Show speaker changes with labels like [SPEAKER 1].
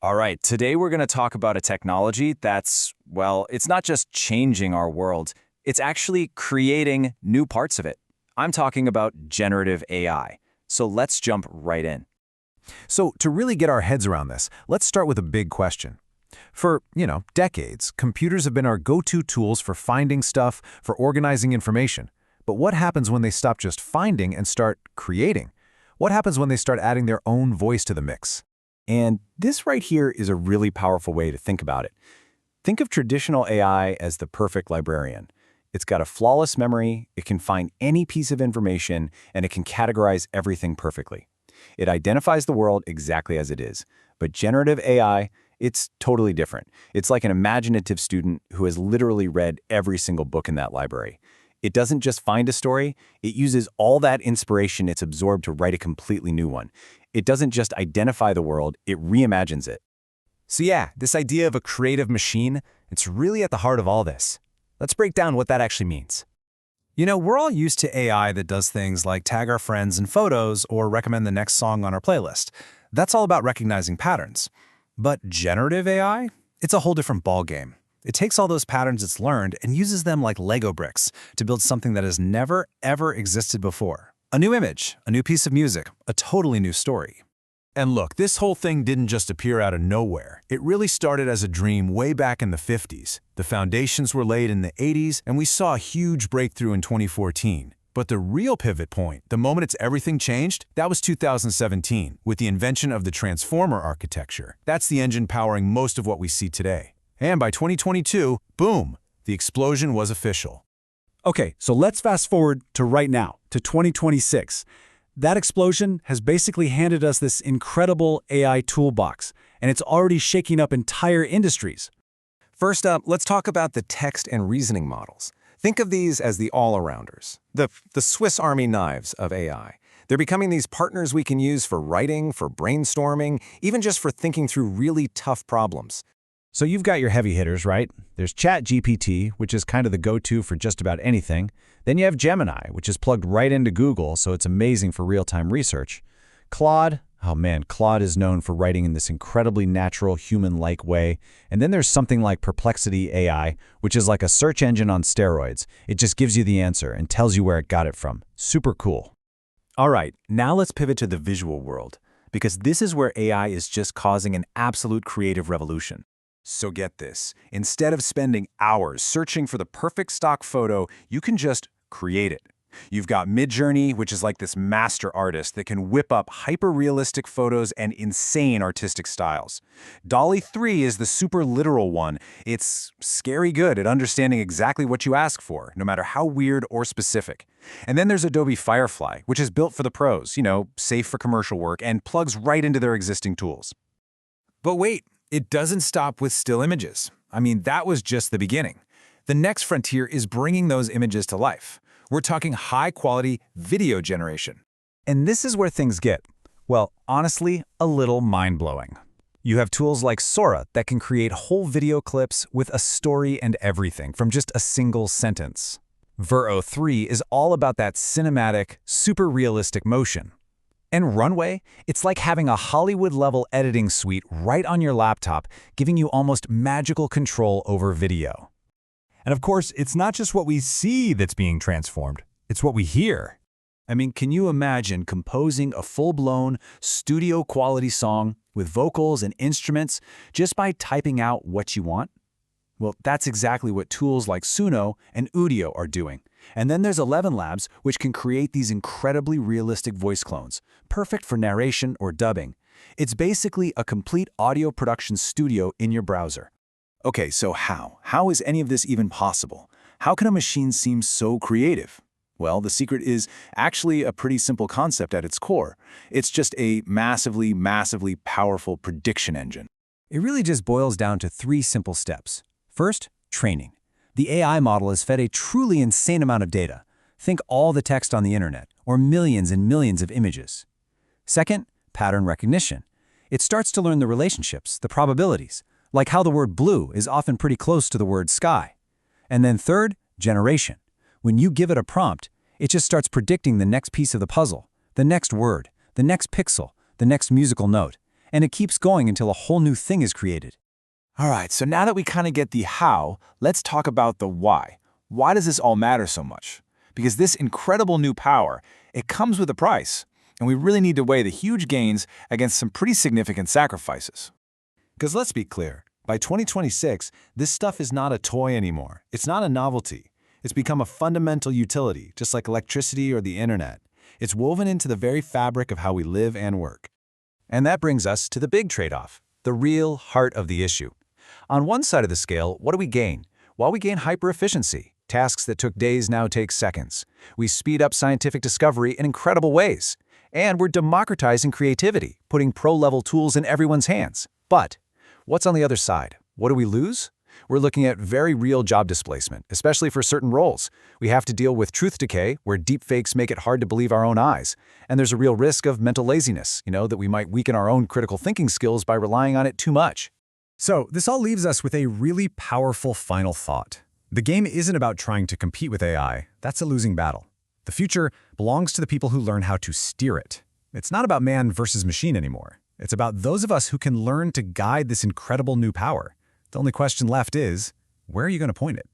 [SPEAKER 1] All right, today we're going to talk about a technology that's, well, it's not just changing our world, it's actually creating new parts of it. I'm talking about generative AI. So let's jump right in.
[SPEAKER 2] So to really get our heads around this, let's start with a big question. For, decades, computers have been our go-to tools for finding stuff, for organizing information. But what happens when they stop just finding and start creating? What happens when they start adding their own voice to the mix?
[SPEAKER 1] And this right here is a really powerful way to think about it. Think of traditional AI as the perfect librarian. It's got a flawless memory, it can find any piece of information, and it can categorize everything perfectly. It identifies the world exactly as it is. But generative AI, it's totally different. It's like an imaginative student who has literally read every single book in that library. It doesn't just find a story, it uses all that inspiration it's absorbed to write a completely new one. It doesn't just identify the world, it reimagines it.
[SPEAKER 2] So yeah, this idea of a creative machine, it's really at the heart of all this. Let's break down what that actually means. We're all used to AI that does things like tag our friends in photos or recommend the next song on our playlist. That's all about recognizing patterns. But generative AI? It's a whole different ballgame. It takes all those patterns it's learned and uses them like Lego bricks to build something that has never, ever existed before. A new image, a new piece of music, a totally new story. And look, this whole thing didn't just appear out of nowhere. It really started as a dream way back in the 50s. The foundations were laid in the 80s, and we saw a huge breakthrough in 2014. But the real pivot point, the moment everything changed, that was 2017, with the invention of the transformer architecture. That's the engine powering most of what we see today. And by 2022, boom, the explosion was official.
[SPEAKER 3] Okay, so let's fast forward to right now, to 2026. That explosion has basically handed us this incredible AI toolbox, and it's already shaking up entire industries.
[SPEAKER 4] First up, let's talk about the text and reasoning models. Think of these as the all-arounders, the Swiss Army knives of AI. They're becoming these partners we can use for writing, for brainstorming, even just for thinking through really tough problems.
[SPEAKER 2] So you've got your heavy hitters, right? There's ChatGPT, which is kind of the go-to for just about anything. Then you have Gemini, which is plugged right into Google, so it's amazing for real-time research. Claude, oh man, Claude is known for writing in this incredibly natural, human-like way. And then there's something like Perplexity AI, which is like a search engine on steroids. It just gives you the answer and tells you where it got it from. Super cool.
[SPEAKER 1] All right, now let's pivot to the visual world, because this is where AI is just causing an absolute creative revolution. So get this, instead of spending hours searching for the perfect stock photo, you can just create it. You've got Midjourney, which is like this master artist that can whip up hyper-realistic photos and insane artistic styles. DALL-E 3 is the super literal one. It's scary good at understanding exactly what you ask for, no matter how weird or specific. And then there's Adobe Firefly, which is built for the pros, safe for commercial work, and plugs right into their existing tools.
[SPEAKER 4] But wait, it doesn't stop with still images. That was just the beginning. The next frontier is bringing those images to life. We're talking high-quality video generation.
[SPEAKER 2] And this is where things get, well, honestly, a little mind-blowing. You have tools like Sora that can create whole video clips with a story and everything from just a single sentence. Vero 3 is all about that cinematic, super realistic motion. And Runway, it's like having a Hollywood-level editing suite right on your laptop, giving you almost magical control over video.
[SPEAKER 5] And of course, it's not just what we see that's being transformed, it's what we hear.
[SPEAKER 1] Can you imagine composing a full-blown, studio-quality song with vocals and instruments just by typing out what you want? Well, that's exactly what tools like Suno and Udio are doing. And then there's ElevenLabs, which can create these incredibly realistic voice clones, perfect for narration or dubbing. It's basically a complete audio production studio in your browser. Okay, so how? How is any of this even possible? How can a machine seem so creative? Well, the secret is actually a pretty simple concept at its core. It's just a massively, massively powerful prediction engine.
[SPEAKER 3] It really just boils down to 3 simple steps. First, training. The AI model is fed a truly insane amount of data. Think all the text on the internet, or millions and millions of images. Second, pattern recognition. It starts to learn the relationships, the probabilities, like how the word blue is often pretty close to the word sky. And then third, generation. When you give it a prompt, it just starts predicting the next piece of the puzzle, the next word, the next pixel, the next musical note. and it keeps going until a whole new thing is created.
[SPEAKER 1] All right, so now that we kind of get the how, let's talk about the why. Why does this all matter so much? Because this incredible new power, it comes with a price, and we really need to weigh the huge gains against some pretty significant sacrifices.
[SPEAKER 2] Because let's be clear, by 2026, this stuff is not a toy anymore. It's not a novelty. It's become a fundamental utility, just like electricity or the internet. It's woven into the very fabric of how we live and work.
[SPEAKER 3] And that brings us to the big trade-off, the real heart of the issue. On one side of the scale, what do we gain? Well, we gain hyper-efficiency. Tasks that took days now take seconds. We speed up scientific discovery in incredible ways. And we're democratizing creativity, putting pro-level tools in everyone's hands. But what's on the other side? What do we lose? We're looking at very real job displacement, especially for certain roles. We have to deal with truth decay, where deepfakes make it hard to believe our own eyes. And there's a real risk of mental laziness, that we might weaken our own critical thinking skills by relying on it too much.
[SPEAKER 5] So this all leaves us with a really powerful final thought. The game isn't about trying to compete with AI. That's a losing battle. The future belongs to the people who learn how to steer it. It's not about man versus machine anymore. It's about those of us who can learn to guide this incredible new power. The only question left is, where are you going to point it?